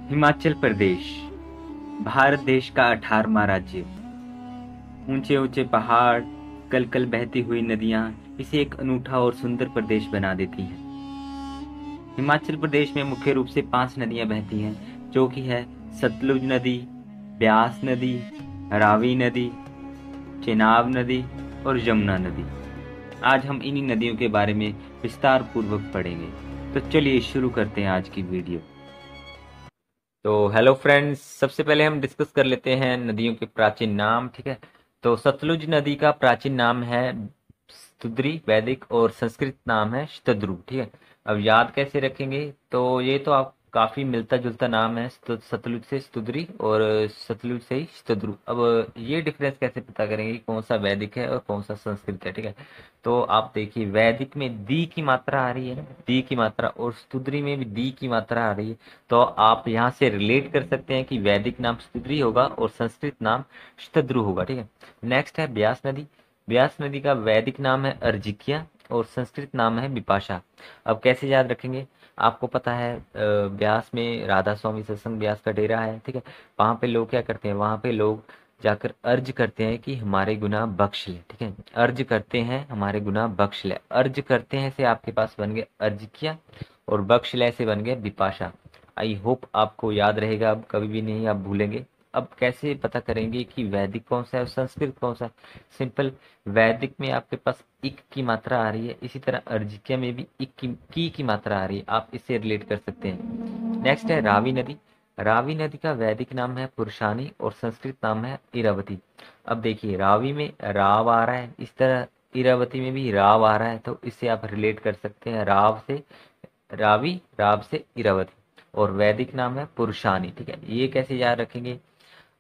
हिमाचल प्रदेश भारत देश का 18वां राज्य। ऊंचे ऊंचे पहाड़, कल कल बहती हुई नदियां इसे एक अनूठा और सुंदर प्रदेश बना देती हैं। हिमाचल प्रदेश में मुख्य रूप से 5 नदियां बहती हैं, जो कि है सतलुज नदी, ब्यास नदी, रावी नदी, चेनाब नदी और यमुना नदी। आज हम इन्हीं नदियों के बारे में विस्तार पूर्वक पढ़ेंगे। तो चलिए शुरू करते हैं आज की वीडियो। तो हेलो फ्रेंड्स, सबसे पहले हम डिस्कस कर लेते हैं नदियों के प्राचीन नाम। ठीक है, तो सतलुज नदी का प्राचीन नाम है स्तुद्री, वैदिक और संस्कृत नाम है शतद्रु। ठीक है, अब याद कैसे रखेंगे? तो ये तो आप काफी मिलता जुलता नाम है, सतलुज से स्तुद्री और सतलुज से ही शतद्रु। अब ये डिफरेंस कैसे पता करेंगे कि कौन सा वैदिक है और कौन सा संस्कृत है? ठीक है, तो आप देखिए, वैदिक में दी की मात्रा आ रही है, दी की मात्रा, और स्तुद्री में भी दी की मात्रा आ रही है। तो आप यहाँ से रिलेट कर सकते हैं कि वैदिक नाम स्तुद्री होगा और संस्कृत नाम शतद्रु होगा। ठीक है, नेक्स्ट है ब्यास नदी। ब्यास नदी का वैदिक नाम है अर्जिकिया और संस्कृत नाम है बिपाशा। अब कैसे याद रखेंगे? आपको पता है ब्यास में राधा स्वामी सत्संग ब्यास का डेरा है। ठीक है, वहां पे लोग क्या करते हैं? वहां पे लोग जाकर अर्ज करते हैं कि हमारे गुनाह बख्श ले। ठीक है, अर्ज करते हैं हमारे गुनाह बख्श ले। अर्ज करते हैं से आपके पास बन गया अर्जिकिया और बख्श ले से बन गया बिपाशा। आई होप आपको याद रहेगा, अब कभी भी नहीं आप भूलेंगे। अब कैसे पता करेंगे कि वैदिक कौन सा है और संस्कृत कौन सा है? सिंपल, वैदिक में आपके पास इक की मात्रा आ रही है, इसी तरह अर्जिकिया में भी इक की मात्रा आ रही है। आप इससे रिलेट कर सकते हैं। नेक्स्ट है रावी नदी। रावी नदी का वैदिक नाम है पुरुषानी और संस्कृत नाम है इरावती। अब देखिए, रावी में राव आ रहा है, इस तरह इरावती में भी राव आ रहा है, तो इससे आप रिलेट कर सकते हैं राव से रावी, राव से इरावती, और वैदिक नाम है पुरुषानी। ठीक है, ये कैसे याद रखेंगे?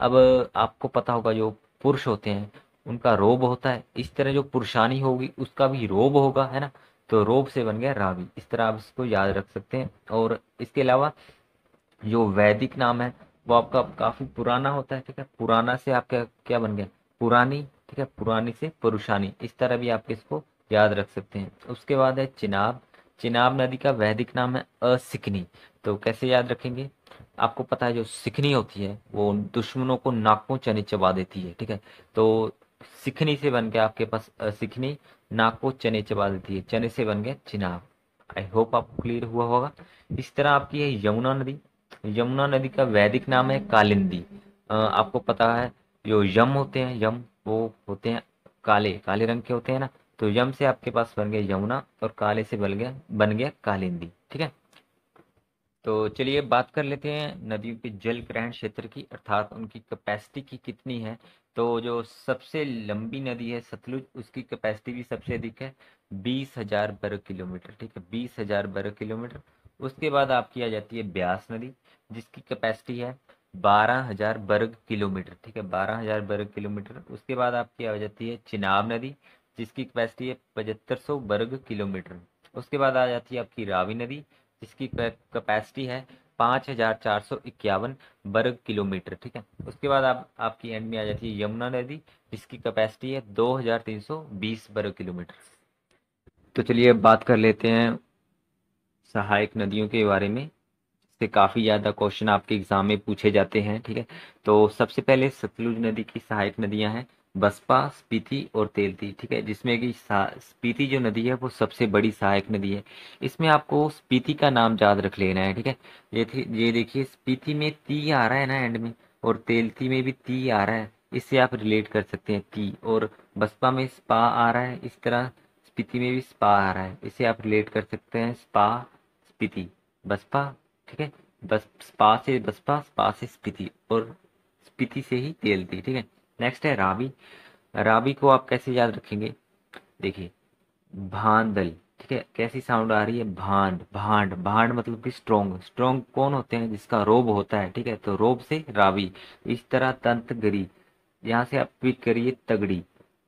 अब आपको पता होगा, जो पुरुष होते हैं उनका रोब होता है, इस तरह जो पुरुषानी होगी उसका भी रोब होगा, है ना? तो रोब से बन गया रावी। इस तरह आप इसको याद रख सकते हैं। और इसके अलावा जो वैदिक नाम है वो आपका काफी पुराना होता है। ठीक है, पुराना से आपका क्या बन गया? पुरानी। ठीक है, पुरानी से पुरुषानी, इस तरह भी आप इसको याद रख सकते हैं। उसके बाद है चिनाब। चिनाब नदी का वैदिक नाम है असिकनी। तो कैसे याद रखेंगे? आपको पता है, जो सिकनी होती है वो दुश्मनों को नाकों चने चबा देती है। ठीक है, तो सिकनी से बन गया आपके पास असिकनी, नाकों चने चबा देती है, चने से बन गया चिनाब। आई होप आपको क्लियर हुआ होगा। इस तरह आपकी है यमुना नदी। यमुना नदी का वैदिक नाम है कालिंदी। आपको पता है, जो यम होते हैं, यम वो होते हैं काले काले रंग के होते हैं ना। तो यम से आपके पास बन गया यमुना और काले से बन गया कालिंदी। ठीक है, तो चलिए बात कर लेते हैं नदियों के जल ग्रहण क्षेत्र की, अर्थात उनकी कैपेसिटी की कितनी है। तो जो सबसे लंबी नदी है सतलुज, उसकी कैपेसिटी भी सबसे अधिक है, 20,000 वर्ग किलोमीटर। ठीक है, 20,000 वर्ग किलोमीटर। उसके बाद आपकी आ जाती है ब्यास नदी, जिसकी कैपेसिटी है 12,000 वर्ग किलोमीटर। ठीक है, 12,000 वर्ग किलोमीटर। उसके बाद आपकी आ जाती है चिनाब नदी, जिसकी कैपेसिटी है 7500 वर्ग किलोमीटर। उसके बाद आ जाती है आपकी रावी नदी, जिसकी कैपेसिटी है 5,451 वर्ग किलोमीटर। ठीक है, उसके बाद आप आपकी एंड में आ जाती है यमुना नदी, जिसकी कैपेसिटी है 2,320 वर्ग किलोमीटर। तो चलिए अब बात कर लेते हैं सहायक नदियों के बारे में, से काफी ज्यादा क्वेश्चन आपके एग्जाम में पूछे जाते हैं। ठीक है, तो सबसे पहले सतलुज नदी की सहायक नदियां हैं बसपा, स्पीति और तेलती। ठीक है, जिसमें कि स्पीति जो नदी है वो सबसे बड़ी सहायक नदी है। इसमें आपको स्पीति का नाम याद रख लेना है। ठीक है, ये देखिए, स्पीति में ती आ रहा है ना एंड में, और तेलती में भी ती आ रहा है, इससे आप रिलेट कर सकते हैं ती। और बसपा में स्पा आ रहा है, इस तरह स्पीति में भी स्पा आ रहा है, इससे आप रिलेट कर सकते हैं स्पा, स्पीति, बसपा। ठीक है, बस स्पा से बसपा, स्पा से स्पीति, और स्पीति से ही तेलती। ठीक है, नेक्स्ट है रावी। रावी को आप कैसे याद रखेंगे? देखिए, भांडल। ठीक है, कैसी साउंड आ रही है? भांड, भांड, भांड मतलब कि स्ट्रोंग। स्ट्रोंग कौन होते हैं? जिसका रोब होता है। ठीक है, तो रोब से रावी। इस तरह तंत गरी, यहाँ से आप पिक करिए तगड़ी,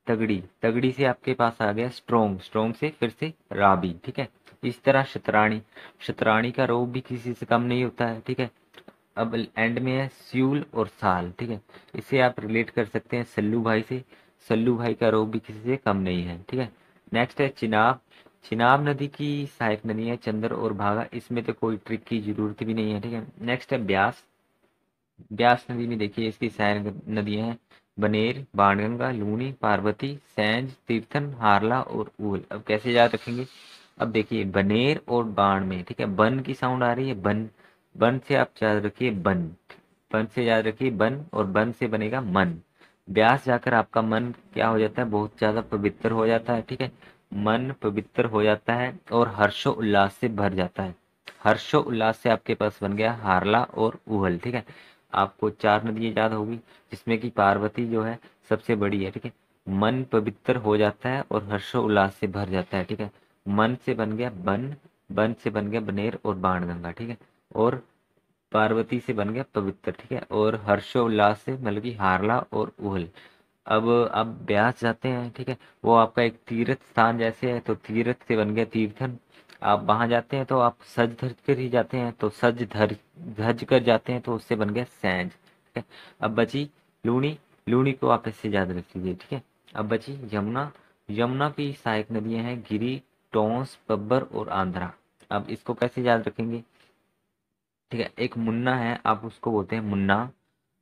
तगड़ी, तगड़ी से आपके पास आ गया स्ट्रोंग, स्ट्रोंग से फिर से राबी। ठीक है, इस तरह शतरानी, शतरानी का रोग भी किसी से कम नहीं होता है। ठीक है, अब एंड में है स्यूल और साल। ठीक है, इसे आप रिलेट कर सकते हैं सल्लू भाई से, सल्लू भाई का रोग भी किसी से कम नहीं है। ठीक है, नेक्स्ट है चिनाब। चिनाब नदी की सहायक नदी है चंदर और भागा, इसमें तो कोई ट्रिक की जरूरत भी नहीं है, ठीक है। नेक्स्ट है ब्यास। ब्यास नदी में देखिए इसकी सहायक नदियां हैं बनेर, बाणगंगा, लूनी, पार्वती, सैंज, तीर्थन, हारला और ऊल। अब कैसे याद रखेंगे? अब देखिए बनेर और बाण में, ठीक है, बन की साउंड आ रही है, बन। बन से आप याद रखिए बन। बन से याद रखिए बन, और बन से बनेगा मन। ब्यास जाकर आपका मन क्या हो जाता है? बहुत ज्यादा पवित्र हो जाता है, ठीक है। मन पवित्र हो जाता है और हर्षो उल्लास से भर जाता है। हर्षो उल्लास से आपके पास बन गया हारला और ऊहल, ठीक है। आपको चार नदियां याद होगी, जिसमें कि पार्वती जो है सबसे बड़ी है, ठीक है। मन पवित्र हो जाता है और हर्षो उल्लास से भर जाता है, ठीक है। मन से बन गया बन, बन से बन गया बनेर और बाणगंगा, ठीक है। और पार्वती से बन गया पवित्र, ठीक है। और हर्षोल्लास से मतलब कि हारला और उहल। अब ब्यास जाते हैं, ठीक है। वो आपका एक तीर्थ स्थान जैसे है, तो तीर्थ से बन गया तीर्थन। आप वहां जाते हैं तो आप सज धज कर ही जाते हैं, तो सज धर धज कर जाते हैं, तो उससे बन गया सैंज, ठीक है। अब बची लूणी। लूणी को आप इससे याद रख लीजिए, ठीक है। अब बची यमुना। यमुना की सहायक नदियां हैं गिरी, टोंस, बब्बर और आंध्रा। अब इसको कैसे याद रखेंगे? ठीक है, एक मुन्ना है, आप उसको बोलते हैं मुन्ना।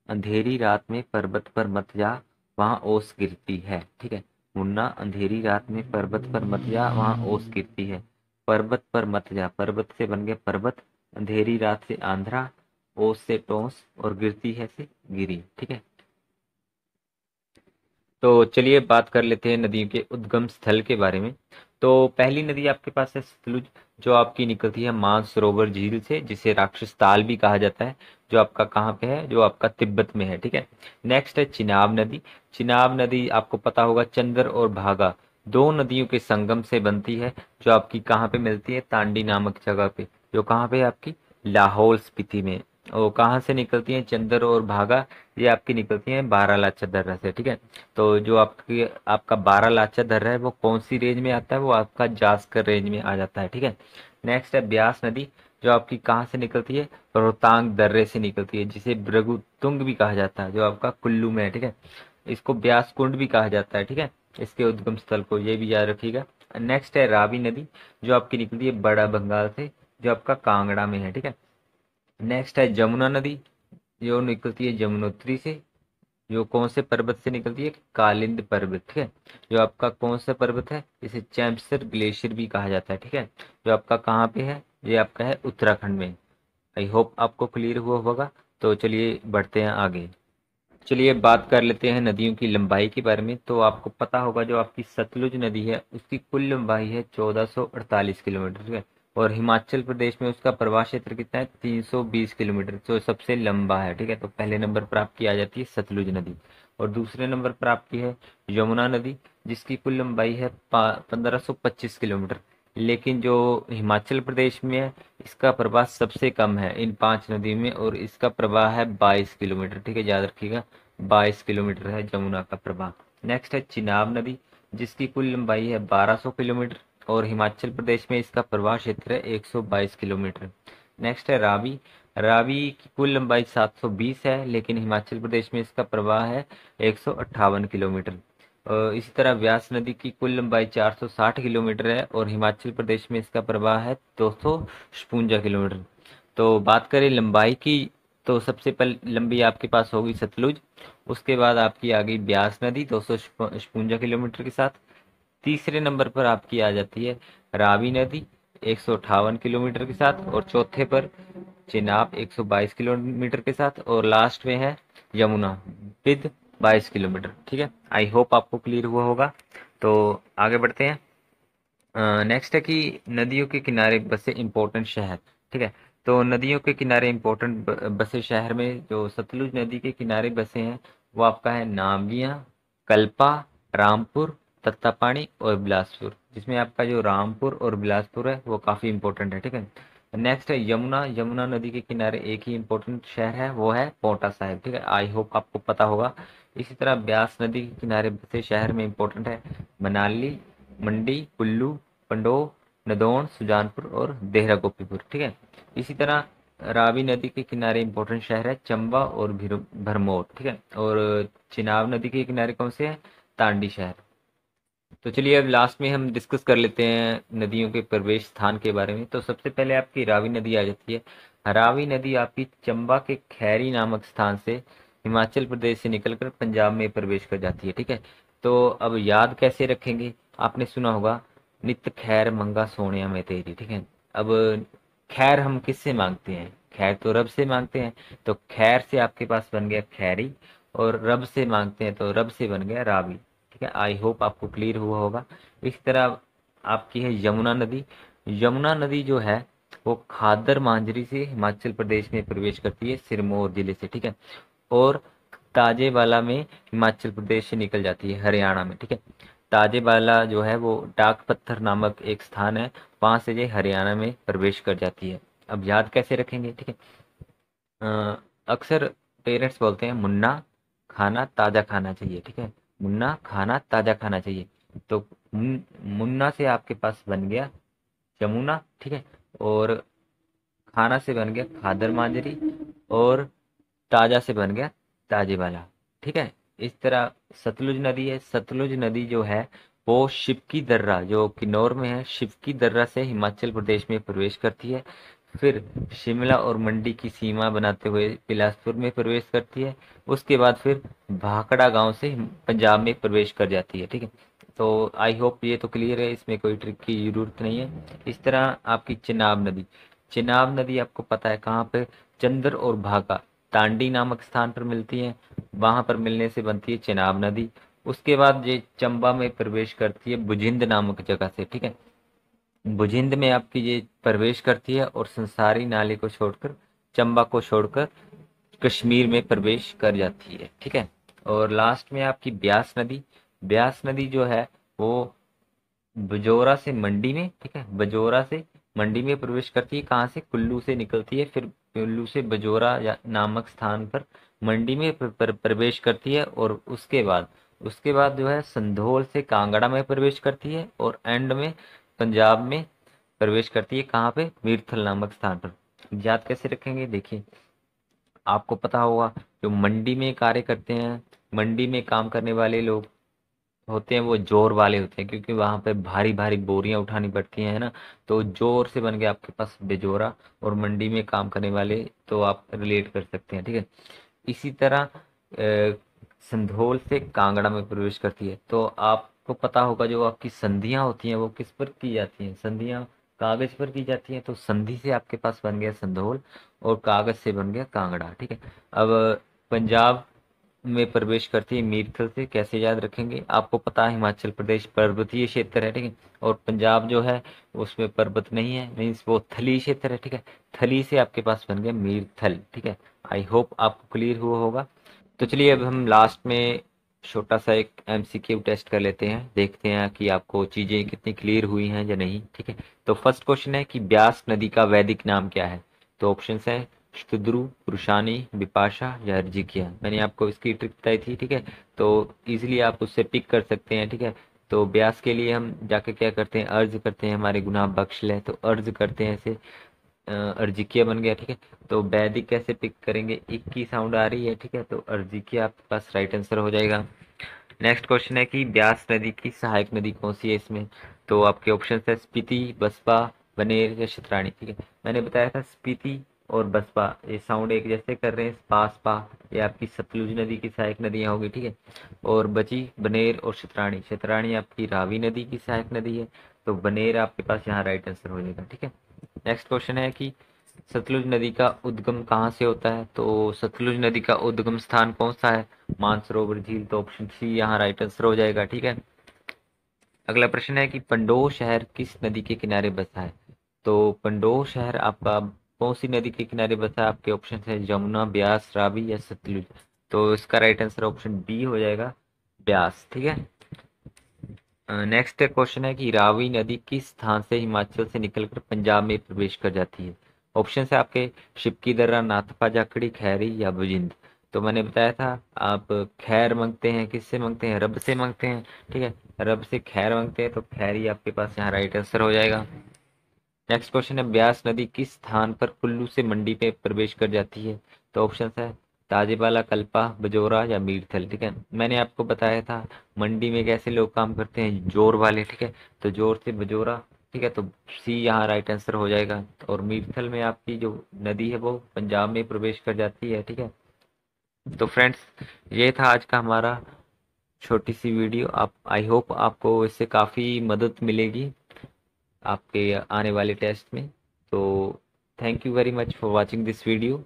अंधेरी रात में पर्वत पर मत जा, वहां ओस गिरती है, ठीक है। मुन्ना अंधेरी रात में पर्वत पर मत जा, वहां ओस गिरती है। पर्वत पर मत जा, पर्वत से बन गया पर्वत। अंधेरी रात से आंध्रा, ओस से टोंस और गिरती है से गिरी, ठीक है। तो चलिए बात कर लेते हैं नदियों के उद्गम स्थल के बारे में। तो पहली नदी आपके पास है सतलुज, जो आपकी निकलती है मानसरोवर झील से, जिसे राक्षस ताल भी कहा जाता है, जो आपका कहाँ पे है? जो आपका तिब्बत में है, ठीक है। नेक्स्ट है चिनाब नदी। चिनाब नदी आपको पता होगा चंदर और भागा दो नदियों के संगम से बनती है, जो आपकी कहाँ पे मिलती है? तांडी नामक जगह पे, जो कहाँ पे है आपकी? लाहौल स्पीति में। और कहाँ से निकलती है चंदर और भागा? ये आपकी निकलती है बारालाचा दर्रा से, ठीक है। तो जो आपकी आपका बारालाचा दर्रा है वो कौन सी रेंज में आता है? वो आपका जास्कर रेंज में आ जाता है, ठीक है। नेक्स्ट है ब्यास नदी, जो आपकी कहाँ से निकलती है? रोहतांग दर्रे से निकलती है, जिसे भृगुतुंग भी कहा जाता है, जो आपका कुल्लू में है, ठीक है। इसको ब्यास कुंड भी कहा जाता है, ठीक है। इसके उद्गम स्थल को ये भी याद रखिएगा। नेक्स्ट है रावी नदी, जो आपकी निकलती है बड़ा बंगाल से, जो आपका कांगड़ा में है, ठीक है। नेक्स्ट है जमुना नदी, जो निकलती है यमुनोत्री से, जो कौन से पर्वत से निकलती है? कालिंद पर्वत, ठीक है। जो आपका कौन सा पर्वत है? इसे चैम्पसर ग्लेशियर भी कहा जाता है, ठीक है। जो आपका कहाँ पे है? ये आपका है उत्तराखंड में। आई होप आपको क्लियर हुआ होगा। तो चलिए बढ़ते हैं आगे। चलिए बात कर लेते हैं नदियों की लंबाई के बारे में। तो आपको पता होगा जो आपकी सतलुज नदी है उसकी कुल लंबाई है 1448 किलोमीटर, ठीक है। और हिमाचल प्रदेश में उसका प्रवाह क्षेत्र कितना है? 320 किलोमीटर, तो सबसे लंबा है, ठीक है। तो पहले नंबर पर आपकी आ जाती है सतलुज नदी। और दूसरे नंबर पर आपकी है यमुना नदी, जिसकी कुल लंबाई है 1525 किलोमीटर। लेकिन जो हिमाचल प्रदेश में है, इसका प्रवाह सबसे कम है इन पांच नदियों में, और इसका प्रवाह है 22 किलोमीटर, ठीक है, याद रखिएगा। 22 किलोमीटर है जमुना का प्रवाह। नेक्स्ट है चिनाब नदी, जिसकी कुल लंबाई है 1200 किलोमीटर, और हिमाचल प्रदेश में इसका प्रवाह क्षेत्र है 122 किलोमीटर। नेक्स्ट है रावी। रावी की कुल लंबाई 720 है, लेकिन हिमाचल प्रदेश में इसका प्रवाह है 158 किलोमीटर। इसी तरह व्यास नदी की कुल लंबाई 460 किलोमीटर है, और हिमाचल प्रदेश में इसका प्रवाह है 256 किलोमीटर। तो बात करें लंबाई की, तो सबसे पहले लंबी आपके पास होगी सतलुज। उसके बाद आपकी आ गई ब्यास नदी 256 किलोमीटर के साथ। तीसरे नंबर पर आपकी आ जाती है रावी नदी 158 किलोमीटर के साथ, और चौथे पर चिनाब 122 किलोमीटर के साथ, और लास्ट में है यमुना विद 22 किलोमीटर, ठीक है। आई होप आपको क्लियर हुआ होगा। तो आगे बढ़ते हैं। नेक्स्ट है कि नदियों के किनारे बसे इंपॉर्टेंट शहर, ठीक है। तो नदियों के किनारे इंपॉर्टेंट बसे शहर में जो सतलुज नदी के किनारे बसे हैं, वो आपका है नामगिया, कल्पा, रामपुर, तत्तापानी और बिलासपुर, जिसमें आपका जो रामपुर और बिलासपुर है वो काफी इंपॉर्टेंट है, ठीक है। नेक्स्ट है यमुना। यमुना नदी के किनारे एक ही इंपॉर्टेंट शहर है, वो है पोंटा साहिब, ठीक है। आई होप आपको पता होगा। इसी तरह ब्यास नदी के किनारे बसे शहर में इंपॉर्टेंट है मनाली, मंडी, कुल्लू, पंडोह, नदौन, सुजानपुर और देहरा गोपीपुर, ठीक है। इसी तरह रावी नदी के किनारे इंपॉर्टेंट शहर है चंबा और भरमौर, ठीक है। और चिनाब नदी के किनारे कौन से हैं? तांडी शहर। तो चलिए अब लास्ट में हम डिस्कस कर लेते हैं नदियों के प्रवेश स्थान के बारे में। तो सबसे पहले आपकी रावी नदी आ जाती है। रावी नदी आपकी चंबा के खैरी नामक स्थान से हिमाचल प्रदेश से निकलकर पंजाब में प्रवेश कर जाती है, ठीक है। तो अब याद कैसे रखेंगे, आपने सुना होगा नित खैर मंगा सोनिया में तेरी, ठीक है। अब खैर हम किससे मांगते हैं, खैर तो रब से मांगते हैं। तो खैर से आपके पास बन गया खैरी, और रब से मांगते हैं तो रब से बन गया रावी, ठीक है। आई होप आपको क्लियर हुआ होगा। इस तरह आपकी है यमुना नदी। यमुना नदी जो है वो खादर मांजरी से हिमाचल प्रदेश में प्रवेश करती है, सिरमौर जिले से, ठीक है। और ताजेवाला में हिमाचल प्रदेश से निकल जाती है हरियाणा में, ठीक है। ताजेवाला जो है वो डाक पत्थर नामक एक स्थान है, वहां से ये हरियाणा में प्रवेश कर जाती है। अब याद कैसे रखेंगे, ठीक है। अक्सर पेरेंट्स बोलते हैं मुन्ना खाना ताजा खाना चाहिए, ठीक है। मुन्ना खाना ताजा खाना चाहिए। तो मुन्ना से आपके पास बन गया यमुना, ठीक है। और खाना से बन गया खादर मांजरी, और ताजा से बन गया ताजेवाला, ठीक है। इस तरह सतलुज नदी है। सतलुज नदी जो है वो शिवकी दर्रा जो किन्नौर में है, शिवकी दर्रा से हिमाचल प्रदेश में प्रवेश करती है। फिर शिमला और मंडी की सीमा बनाते हुए बिलासपुर में प्रवेश करती है। उसके बाद फिर भाखड़ा गांव से पंजाब में प्रवेश कर जाती है, ठीक है। तो आई होप ये तो क्लियर है, इसमें कोई ट्रिक की जरूरत नहीं है। इस तरह आपकी चिनाब नदी। चिनाब नदी आपको पता है कहाँ पे, चंदर और भागा तांडी नामक स्थान पर मिलती है, वहां पर मिलने से बनती है चिनाब नदी। उसके बाद ये चंबा में प्रवेश करती है बुजिंद नामक जगह से, ठीक है। बुजिंद में आपकी ये प्रवेश करती है और संसारी नाले को छोड़कर, चंबा को छोड़कर कश्मीर में प्रवेश कर जाती है, ठीक है। और लास्ट में आपकी ब्यास नदी। ब्यास नदी जो है वो बजोरा से मंडी में, ठीक है, बजोरा से मंडी में प्रवेश करती है। कहाँ से, कुल्लू से निकलती है, फिर कुल्लू से बजोरा नामक स्थान पर मंडी में प्रवेश करती है। और उसके बाद जो है संधोल से कांगड़ा में प्रवेश करती है, और एंड में पंजाब में प्रवेश करती है। कहाँ पे, मीरथल नामक स्थान पर। याद कैसे रखेंगे, देखिए आपको पता होगा जो मंडी में कार्य करते हैं, मंडी में काम करने वाले लोग होते हैं वो जोर वाले होते हैं, क्योंकि वहां पे भारी भारी बोरियां उठानी पड़ती हैं, है ना। तो जोर से बन गया आपके पास बेजोरा, और मंडी में काम करने वाले तो आप रिलेट कर सकते हैं, ठीक है। इसी तरह संधोल से कांगड़ा में प्रवेश करती है। तो आपको पता होगा जो आपकी संधियां होती हैं वो किस पर की जाती हैं, संधियां कागज पर की जाती हैं। तो संधि से आपके पास बन गया संधोल, और कागज से बन गया कांगड़ा, ठीक है। अब पंजाब में प्रवेश करती है मीरथल से। कैसे याद रखेंगे, आपको पता है हिमाचल प्रदेश पर्वतीय क्षेत्र है, ठीक है। और पंजाब जो है उसमें पर्वत नहीं है, मीन्स वो थली क्षेत्र है, ठीक है। थली से आपके पास बन गया मीरथल, ठीक है। आई होप आपको क्लियर हुआ होगा। तो चलिए अब हम लास्ट में छोटा सा एक एमसीक्यू टेस्ट कर लेते हैं, देखते हैं कि आपको चीजें कितनी क्लियर हुई हैं या नहीं, ठीक है। तो फर्स्ट क्वेश्चन है कि ब्यास नदी का वैदिक नाम क्या है। तो ऑप्शन है शुद्रु, पुरुषानी, बिपाशा या अर्जिकिया। मैंने आपको इसकी ट्रिक बताई थी, ठीक है। तो इजीली आप उससे पिक कर सकते हैं, ठीक है। तो ब्यास के लिए हम जाके क्या करते हैं, अर्ज करते हैं, हमारे गुनाह बख्श ले, तो अर्ज करते हैं ऐसे, अर्जिकिया बन गया, ठीक है। तो वैदिक कैसे पिक करेंगे, इक की साउंड आ रही है, ठीक है। तो अर्जिकिया आपके पास राइट आंसर हो जाएगा। नेक्स्ट क्वेश्चन है कि ब्यास नदी की सहायक नदी कौन सी है इसमें। तो आपके ऑप्शन है स्पीति, बसपा, बनेर या शतरानी, ठीक है। मैंने बताया था स्पीति और बसपा ये साउंड एक जैसे कर रहे हैं, स्पा स्पा, ये आपकी सतलुज नदी की सहायक नदियां होगी, ठीक है। और बची बनेर और शतरानी। शतरानी आपकी रावी नदी की सहायक नदी है, तो बनेर आपके पास यहाँ राइट आंसर हो जाएगा, ठीक है। नेक्स्ट क्वेश्चन है कि सतलुज नदी का उद्गम कहाँ से होता है। तो सतलुज नदी का उद्गम स्थान कौन सा है, मानसरोवर झील। तो ऑप्शन सी यहाँ राइट आंसर हो जाएगा, ठीक है। अगला प्रश्न है कि पंडोह शहर किस नदी के किनारे बसा है। तो पंडोह शहर आपका कौन सी नदी के किनारे बसा है, आपके ऑप्शन है यमुना, ब्यास, रावी या सतलुज। तो इसका राइट आंसर ऑप्शन बी हो जाएगा, ब्यास, ठीक है। नेक्स्ट क्वेश्चन है कि रावी नदी किस स्थान से हिमाचल से निकलकर पंजाब में प्रवेश कर जाती है। ऑप्शन है आपके शिवकी दर्रा, नाथपा जाखड़ी, खैरी या बुजिंद। तो मैंने बताया था आप खैर मांगते हैं, किससे मांगते हैं, रब से मांगते हैं, ठीक है। रब से खैर मांगते हैं, तो खैरी आपके पास यहाँ राइट आंसर हो जाएगा। नेक्स्ट क्वेश्चन है ब्यास नदी किस स्थान पर कुल्लू से मंडी में प्रवेश कर जाती है। तो ऑप्शन है ताजेवाला, कल्पा, बजोरा या मीरथल। ठीक है, मैंने आपको बताया था मंडी में कैसे लोग काम करते हैं, जोर वाले। ठीक है, तो जोर से बजोरा। ठीक है, तो सी यहाँ राइट आंसर हो जाएगा। और मीरथल में आपकी जो नदी है वो पंजाब में प्रवेश कर जाती है। ठीक है, तो फ्रेंड्स, ये था आज का हमारा छोटी सी वीडियो। आप, आई होप आपको इससे काफ़ी मदद मिलेगी आपके आने वाले टेस्ट में। तो thank you very much for watching this video.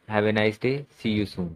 Have a nice day, see you soon.